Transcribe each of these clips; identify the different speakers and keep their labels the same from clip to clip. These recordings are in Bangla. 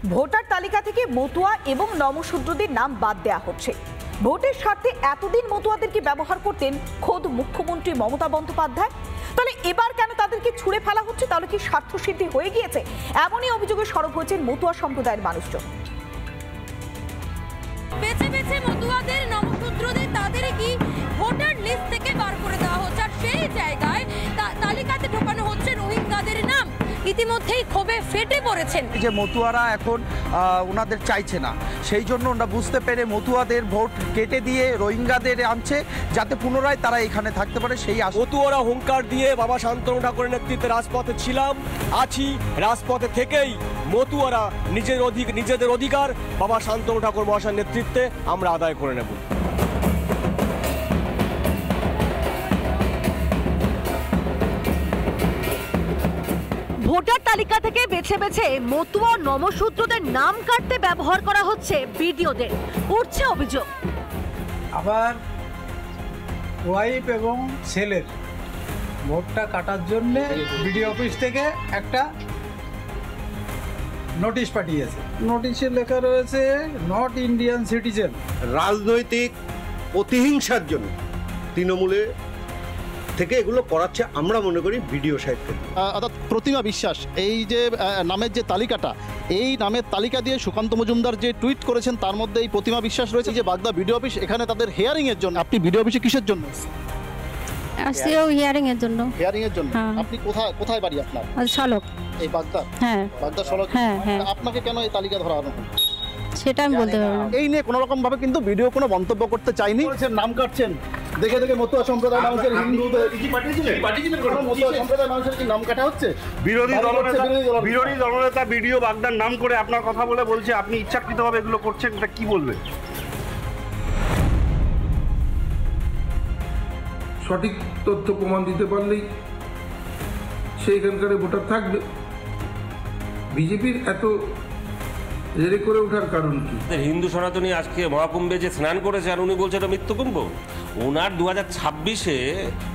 Speaker 1: ভোটার তালিকা থেকে মতুয়া এবং নমশূদ্রদের নাম বাদ দেওয়া হচ্ছে। ভোটের স্বার্থে এতদিন মতুয়াদেরকে ব্যবহার করতেন খোদ মুখ্যমন্ত্রী মমতা বন্দ্যোপাধ্যায়। তাহলে এবার কেন তাদেরকে ছুঁড়ে ফেলা হচ্ছে? তাহলে কি স্বার্থসিদ্ধি হয়ে গিয়েছে? এমনই অভিযোগে সরব হয়েছেন মতুয়া সম্প্রদায়ের মানুষজন।
Speaker 2: বেছে বেছে মতুয়াদের নমশূদ্রদের তাদের কি ভোটার লিস্ট থেকে বার করে দেওয়া হচ্ছে, আর সেই জায়গায় তালিকাতে ঢোকানো হচ্ছে রোহিঙ্গাদের নাম। ইতিমধ্যেই ক্ষোভে ফেটে পড়েছেন
Speaker 3: যে মতুয়ারা এখন ওনাদের চাইছে না, সেই জন্য ওরা বুঝতে পেরে মতুয়াদের ভোট কেটে দিয়ে রোহিঙ্গাদের আনছে, যাতে পুনরায় তারা এখানে থাকতে পারে। সেই
Speaker 4: মতুয়ারা হুঙ্কার দিয়ে বাবা শান্তনু ঠাকুরের নেতৃত্বে রাজপথে ছিলাম, আছি, রাজপথে থেকেই মতুয়ারা নিজেদের অধিকার বাবা শান্তনু ঠাকুর মহাশয়ের নেতৃত্বে আমরা আদায় করে নেব।
Speaker 5: ভোটার তালিকা থেকে বেছে বেছে মতুয়া নমশূদ্রদের নাম কাটতে ব্যবহার করা হচ্ছে বিডিওদের। উঠছে অভিযোগ,
Speaker 6: আবার ওয়াইফ এবং ছেলের ভোটটা কাটার জন্য বিডিও অফিস থেকে একটা নোটিশ পাঠিয়েছে। নোটিশে লেখা রয়েছে নট ইন্ডিয়ান সিটিজেন।
Speaker 7: রাজনৈতিক প্রতিহিংসার জন্য তৃণমূলে থেকে এগুলো করাচ্ছে আমরা মনে করি বিডিও সাহেবকে।
Speaker 8: অর্থাৎ প্রতিমা বিশ্বাস এই যে নামের যে তালিকাটা, এই নামের তালিকা দিয়ে সুকান্ত মজুমদার যে টুইট করেছেন তার মধ্যে এই প্রতিমা বিশ্বাস রয়েছে। যে বাগদা বিডিও অফিস এখানে তাদের হিয়ারিং এর জন্য, আপনি বিডিও অফিসে কিসের জন্য?
Speaker 9: হিয়ারিং এর জন্য।
Speaker 8: হিয়ারিং এর জন্য। আপনি কোথায় বাড়ি আপনার?
Speaker 9: শালক।
Speaker 8: এই বাগদা?
Speaker 9: হ্যাঁ,
Speaker 8: বাগদা শালক।
Speaker 9: হ্যাঁ হ্যাঁ।
Speaker 8: আপনাকে কেন এই তালিকা ধরা হলো
Speaker 9: সেটা আমি বলতে পারবো না।
Speaker 8: এই নিয়ে কোনো রকম ভাবে কিন্তু ভিডিও কোনো মন্তব্য করতে চাইনি। নাম কাটছেন দেখে দেখে মতুয়া সম্প্রদায় মানুষের, হিন্দুদের মতুয়া সম্প্রদায় মানুষের কি নাম কাটা হচ্ছে?
Speaker 7: বিরোধী দলনেতা বিডিও বাগদার নাম করে আপনার কথা বলে বলছে আপনি ইচ্ছাকৃতভাবে এগুলো করছেন, এটা কি বলবেন?
Speaker 10: সঠিক তথ্য প্রমাণ দিতে পারলেই সেইখানকার ভোটার থাকবে। বিজেপির এত জেরে করে ওঠার কারণ কি?
Speaker 11: হিন্দু সনাতনী আজকে মহাকুম্ভে যে স্নান করেছে আর উনি বলছে এটা মৃত্যুকুম্ভ। ওনার 2026-এ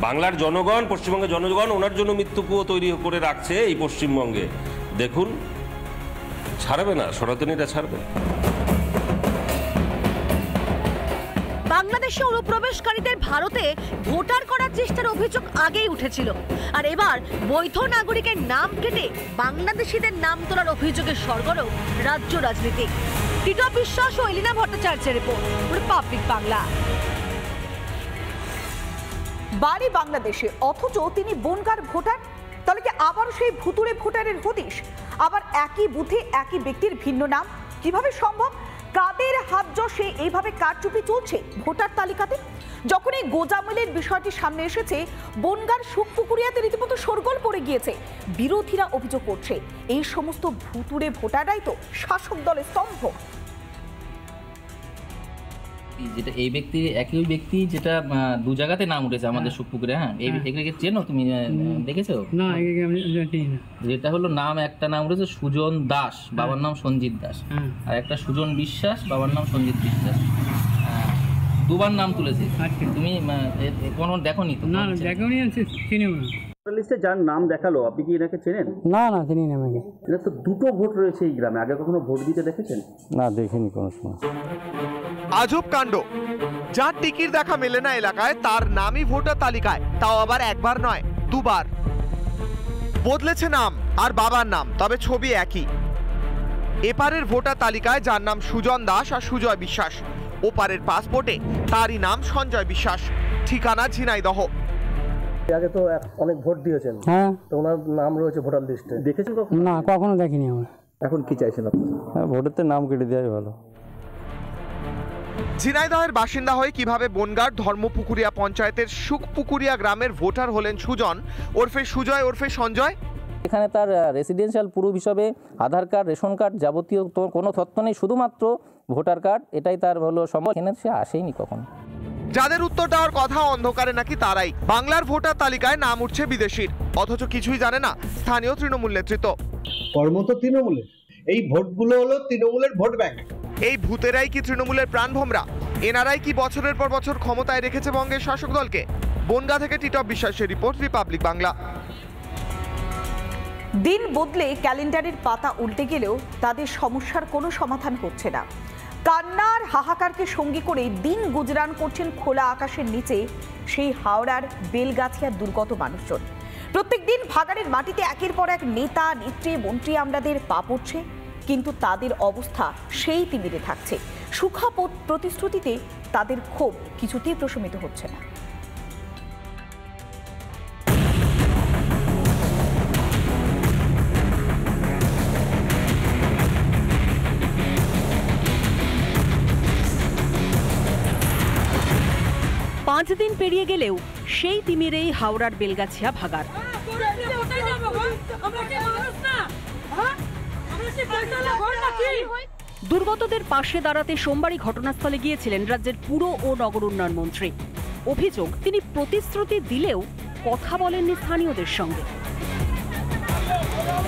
Speaker 11: বাংলার জনগণ, পশ্চিমবঙ্গের জনগণ ওনার জন্য মৃত্যুকুয়ো তৈরি করে রাখছে এই পশ্চিমবঙ্গে। দেখুন, ছাড়বে না, সনাতনীরা ছাড়বে।
Speaker 5: বাংলাদেশে অনুপ্রবেশকারীদের ভারতে ভোটার করার চেষ্টার অভিযোগ আগেই উঠেছিল, আর এবার বৈধ নাগরিকের নাম কেটে বাংলাদেশিদের নাম তোলার অভিযোগে সরগরম রাজ্য রাজনীতি। টিটো বিশ্বাস ও এলিনা ভট্টাচার্যের রিপোর্ট, রিপাবলিক বাংলা।
Speaker 1: বাড়ি বাংলাদেশে, অথচ তিনি বনগাঁর ভোটার। তাহলে কি আবারও সেই ভুতুড়ে ভোটারের হদিশ? আবার একই বুথে একই ব্যক্তির ভিন্ন নাম কিভাবে সম্ভব? কাদের হাত যশে এইভাবে কারচুপি চলছে ভোটার তালিকাতে? যখন এই গোজামিলের বিষয়টি সামনে এসেছে, বনগাঁর সুখপুকুরিয়াতে রীতিমতো শোরগোল পড়ে গিয়েছে। বিরোধীরা অভিযোগ করছে এই সমস্ত ভুতুড়ে ভোটাররাই তো শাসক দলের স্তম্ভ।
Speaker 12: যেটা এই ব্যক্তি, একই ব্যক্তি যেটা দু জায়গাতে নাম উঠেছে আমাদের সুখপুকুরে। হ্যাঁ, এগুলোকে চেনো তুমি? দেখেছো? না, যেটা হলো নাম, একটা নাম উঠেছে সুজন দাস, বাবার নাম সঞ্জিত দাস, আর একটা সুজন বিশ্বাস, বাবার নাম সঞ্জিত বিশ্বাস। দুবার নাম তুলেছে। তুমি কোনো দেখোনি তো? না, দেখোনি, চিনিও না।
Speaker 13: লিস্টে যার নাম দেখালো, আপনি কি এনাকে চেনেন?
Speaker 6: না না, চিনি না। আমাকে
Speaker 13: এটা তো দুটো ভোট রয়েছে এই গ্রামে, আগে কখনো ভোট দিতে দেখেছেন?
Speaker 6: না, দেখিনি কোনো সময়।
Speaker 3: আজব কাণ্ড, যার টিকিট দেখা মেলে না এলাকায় তার নামই ভোটার তালিকায়, তাও আবার একবার নয়, দুবার। বদলেছে নাম আর বাবার নাম, তবে ছবি একই। এপারের ভোটার তালিকায় যার নাম সুজন দাস আর সুজয় বিশ্বাস, ওপারের পাসপোর্টে তারই নাম সঞ্জয় বিশ্বাস, ঠিকানা ঝিনাইদহ।
Speaker 13: আগে তো অনেক ভোট দিয়েছেন। হ্যাঁ, তো ওনার নাম রয়েছে ভোটার লিস্টে, দেখেছেন কখনো? না, কখনো দেখিনি আমরা। এখন কি চাইছেন আপনি? ভোটের নাম কেটে দেওয়াই ভালো।
Speaker 3: ঝিনাইদহের বাসিন্দা হয়ে কিভাবে বনগাঁর ধর্মপুকুরিয়া পঞ্চায়েতের সুখপুকুরিয়া গ্রামের ভোটার হলেন সুজন ওরফে সুজয় ওরফে সঞ্জয়?
Speaker 12: এখানে তার রেসিডেন্সিয়াল প্রুফ হিসাবে আধার কার্ড, রেশন কার্ড, যাবতীয় কোনো তথ্য নেই, শুধুমাত্র ভোটার কার্ড, এটাই তার হলো সম্ভব। এখানে সে আসেইনি কখনো।
Speaker 3: যাদের উত্তর দেওয়ার কথা অন্ধকারে নাকি তারাই। বাংলার ভোটার তালিকায় নাম উঠছে বিদেশির, অথচ কিছুই জানে না স্থানীয় তৃণমূল নেতৃত্ব।
Speaker 7: কর্ম তো তৃণমূলের, এই ভোটগুলো হলো তৃণমূলের ভোট ব্যাংক।
Speaker 3: এই ভূতেরাই কি তৃণমূলের প্রাণভোমরা? এনারাই কি বছরের পর বছর ক্ষমতায় রেখেছে বঙ্গের শাসক দলকে? বনগাঁ থেকে টিটো বিশ্বাসের রিপোর্ট, রিপাবলিক বাংলা।
Speaker 1: দিন বদলে ক্যালেন্ডারের পাতা উল্টে গেলেও তাদের সমস্যার কোনো সমাধান হচ্ছে না। কান্নার হাহাকারকে সঙ্গী করে দিন গুজরান করছেন খোলা আকাশের নিচে সেই হাওড়ার বেলগাছিয়ার দুর্গত মানুষজন। প্রত্যেক দিন ভাগাড়ের মাটিতে একের পর এক নেতা নেত্রী মন্ত্রী আমলাদের পা পড়ছে, কিন্তু তাদের অবস্থা সেই তিমিরে থাকছে। সুখা প্রতিশ্রুতিতে তাদের ক্ষোভ কিছুতেই প্রশমিত হচ্ছে না।
Speaker 5: পাঁচ দিন পেরিয়ে গেলেও সেই তিমিরেই হাওড়ার বেলগাছিয়া ভাগাড়। দুর্গতদের পাশে দাঁড়াতে সোমবারই ঘটনাস্থলে গিয়েছিলেন রাজ্যের পুর ও নগর উন্নয়ন মন্ত্রী। অভিযোগ, তিনি প্রতিশ্রুতি দিলেও কথা বলেননি স্থানীয়দের সঙ্গে।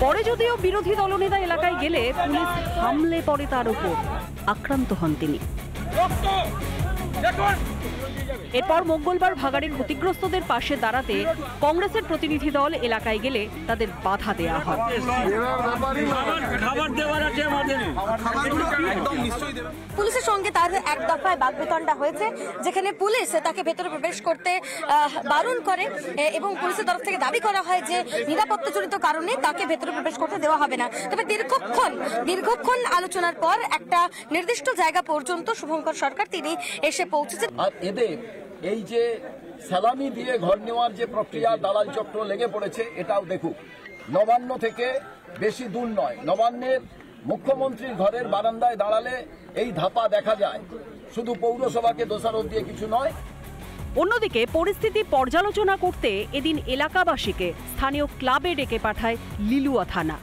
Speaker 5: পরে যদিও বিরোধী দলনেতা এলাকায় গেলে পুলিশ হামলে পড়ে তার উপর, আক্রান্ত হন তিনি। এরপর মঙ্গলবার ভাগাড়ের ক্ষতিগ্রস্তদের পাশে দাঁড়াতে কংগ্রেসের প্রতিনিধি দল এলাকায় গেলে তাদের বাধা দেওয়া হয়।
Speaker 2: পুলিশের সঙ্গে তার এক দফায় বাগবিতণ্ডা হয়েছে, যেখানে পুলিশ তাকে ভেতরে প্রবেশ করতে বারণ করে এবং পুলিশের তরফ থেকে দাবি করা হয় যে নিরাপত্তাজনিত কারণে তাকে ভেতরে প্রবেশ করতে দেওয়া হবে না। তবে দীর্ঘক্ষণ আলোচনার পর একটা নির্দিষ্ট জায়গা পর্যন্ত শুভঙ্কর সরকার তিনি এসে পৌঁছেছেন।
Speaker 14: আর এদের এই যে সালামি দিয়ে ঘর নেওয়ার যে প্রক্রিয়া, দালাল চক্র লেগে পড়েছে, এটাও দেখুক। নবান্ন থেকে বেশি দূর নয়, নবান্নের মুখ্যমন্ত্রীর ঘরের বারান্দায় দাঁড়ালে এই ধাপা দেখা যায়। শুধু পৌরসভাকে দোষারোপ দিয়ে কিছু নয়।
Speaker 5: অন্যদিকে পরিস্থিতি পর্যালোচনা করতে এদিন এলাকাবাসীকে স্থানীয় ক্লাবে ডেকে পাঠায় লিলুয়া থানা।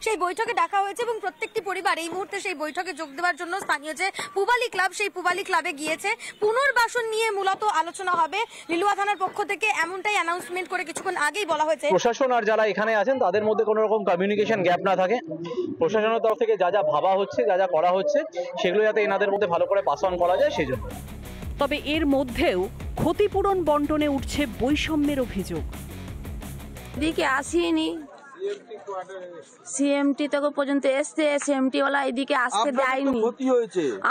Speaker 2: সেই বৈঠকে ডাকা হয়েছে এবং প্রত্যেকটি পরিবার এই মুহূর্তে সেই বৈঠকে যোগ দেওয়ার জন্য স্থানীয় যে পুবালি ক্লাব, সেই পুবালি ক্লাবে গিয়েছে। পুনর্বাসন নিয়ে মূলত আলোচনা হবে। লিলুয়া থানার পক্ষ থেকে এমনটাই অ্যানাউন্সমেন্ট করে কিছুক্ষণ আগেই বলা হয়েছে।
Speaker 15: প্রশাসন আর যারা এখানে আছেন তাদের মধ্যে কোনো রকম কমিউনিকেশন গ্যাপ না থাকে। প্রশাসনের তরফ থেকে যা যা ভাবা হচ্ছে, যা যা করা হচ্ছে, সেগুলো যাতে এনাদের মধ্যে ভালো করে পাস অন করা যায় সেই জন্য।
Speaker 5: তবে এর মধ্যেও ক্ষতিপূরণ বন্টনে উঠছে বৈষম্যের অভিযোগ।
Speaker 16: দিকে আসেনি, সিএমটি থেকে পর্যন্ত এসছে, সিএমটি ওলা এদিকে আসতে দেয়নি।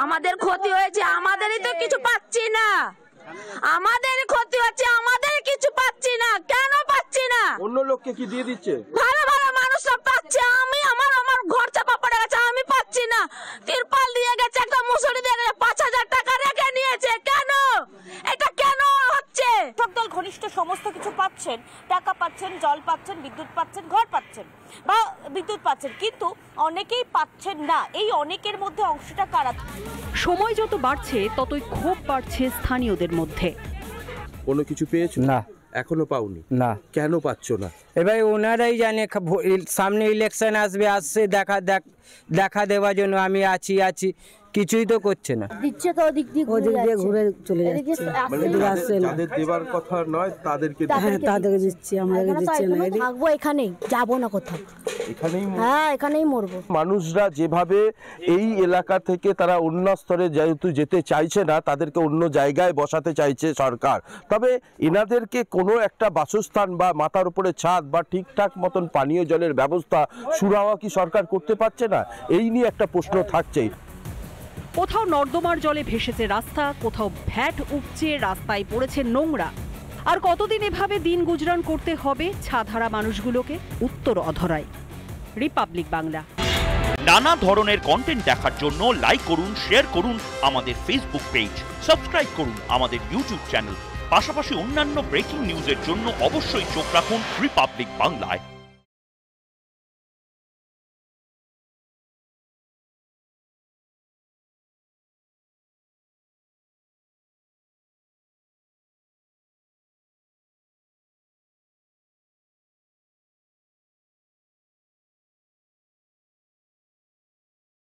Speaker 16: আমাদের ক্ষতি হয়েছে, আমাদেরই তো কিছু পাচ্ছি না। আমাদের ক্ষতি হচ্ছে, আমাদের কিছু পাচ্ছি না। কেন পাচ্ছি না?
Speaker 17: অন্য লোককে কি দিয়ে দিচ্ছে?
Speaker 16: ভালো ভালো মানুষ সব পাচ্ছে, আমি আমার ঘর চাপা পড়ে গেছে, আমি পাচ্ছি না। তিরপাল দিয়ে গেছে, একটা মুসুরি দিয়ে গেছে, 5000 টাকা রেখে নিয়েছে। কেন? এটা কেন হচ্ছে?
Speaker 2: সব দল ঘনিষ্ঠ সমস্ত কিছু পাচ্ছেন, টাকা পাচ্ছেন, জল পাচ্ছেন, বিদ্যুৎ পাচ্ছেন, ঘর পাচ্ছেন বা বিদ্যুৎ পাচ্ছেন, কিন্তু অনেকেই পাচ্ছেন না। এই অনেকের মধ্যে অংশটা কারা?
Speaker 5: সময় যত বাড়ছে ততই ক্ষোভ বাড়ছে স্থানীয়দের মধ্যে।
Speaker 17: কোনো কিছু পেয়েছো?
Speaker 18: না,
Speaker 17: এখনো পাওনি।
Speaker 18: না।
Speaker 17: কেন পাচ্ছ না?
Speaker 18: এবার ওনারাই জানে, সামনে ইলেকশন আসছে দেখা দেওয়ার জন্য আমি আছি, কিছুই তো করছে না।
Speaker 16: দিচ্ছে তো ওদিক দিয়ে ঘুরে চলে যাচ্ছে।
Speaker 17: যাদের দেবার কথা নয় তাদেরকে
Speaker 16: দিচ্ছে, আমাদের দিচ্ছে না। থাকবো এখানেই, যাবো না কোথাও, এখানেই মরবো।
Speaker 17: মানুষরা যেভাবে এই এলাকা থেকে তারা অন্য স্তরে যেহেতু যেতে চাইছে না, তাদেরকে অন্য জায়গায় বসাতে চাইছে সরকার। তবে এনাদেরকে কোনো একটা বাসস্থান বা মাথার উপরে ছাদ বা ঠিকঠাক মতন পানীয় জলের ব্যবস্থা সুরাহা কি সরকার করতে পারছে না? এই নিয়ে একটা প্রশ্ন থাকছেই।
Speaker 5: কোথাও নর্দমার জলে ভেসেছে রাস্তা, কোথাও ভ্যাট উপচে রাস্তায় পড়েছে নোংরা। আর কতদিন এভাবে দিন গুজরান করতে হবে ছাধারা মানুষগুলোকে? উত্তর অধরাই। রিপাবলিক বাংলা।
Speaker 19: নানা ধরনের কন্টেন্ট দেখার জন্য লাইক করুন, শেয়ার করুন আমাদের ফেসবুক পেজ, সাবস্ক্রাইব করুন আমাদের ইউটিউব চ্যানেল। পাশাপাশি অন্যান্য ব্রেকিং নিউজের জন্য অবশ্যই চোখ রাখুন রিপাবলিক বাংলায়।